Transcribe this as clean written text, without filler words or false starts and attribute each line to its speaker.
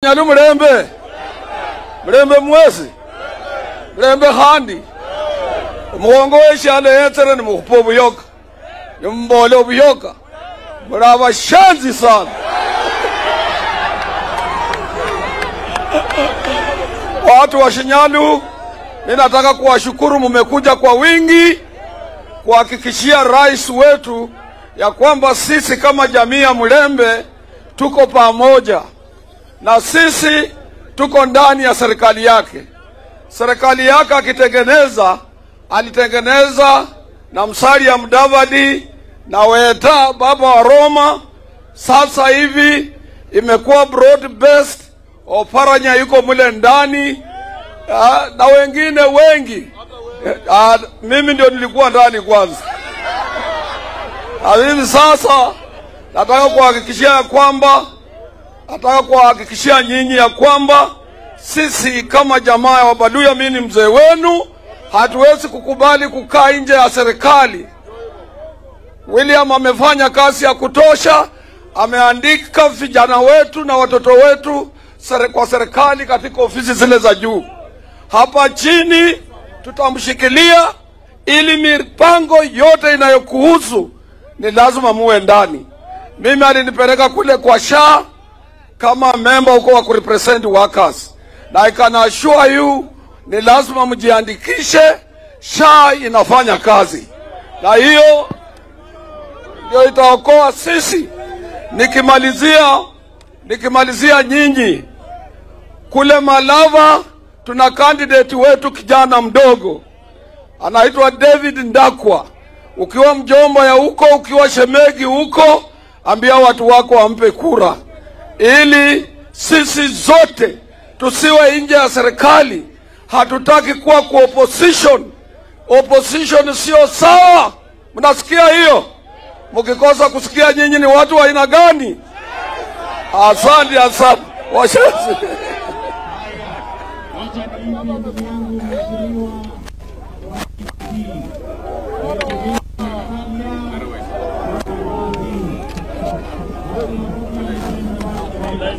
Speaker 1: Shinyalu mlembe mwezi mlembe khandi umugongo weshale yetere ni mukupo buyoka ni mbole buyoka muraba shanzi sana. Watu wa Shinyalu, ninataka kuwashukuru, mmekuja kwa wingi kuhakikishia rais wetu ya kwamba sisi kama jamii ya Mlembe tuko pamoja na sisi tuko ndani ya serikali yake. Serikali yake alitengeneza na Musalia Mudavadi na Weta baba wa Roma. Sasa hivi imekuwa broad based. Oparanya yuko mule ndani na wengine wengi. Mimi ndio nilikuwa ndani kwanza. Hivi sasa nataka kuhakikishia nyinyi ya kwamba sisi kama jamaa ya Wabaluya, mimi ni mzee wenu, hatuwezi kukubali kukaa nje ya serikali. William amefanya kazi ya kutosha, ameandika vijana wetu na watoto wetu kwa serikali katika ofisi zile za juu. Hapa chini tutamshikilia ili mipango yote inayokuhusu ni lazima muwe ndani. Mimi alinipeleka kule kwa SHA kama member uko wa kurepresent workers, na I can assure you ni lazima mjiandikishe. SHA inafanya kazi, na hiyo ndio itaokoa sisi. Nikimalizia nyinyi kule Malava tuna candidate wetu kijana mdogo anaitwa David Ndakwa. Ukiwa mjomba ya huko, ukiwa shemegi huko, ambia watu wako wampe kura ili sisi zote tusiwe nje ya serikali. Hatutaki kuwa kwa opposition. Opposition sio sawa. Mnasikia hiyo? Mkikosa kusikia, nyinyi ni watu wa aina gani? Asante. Washazi.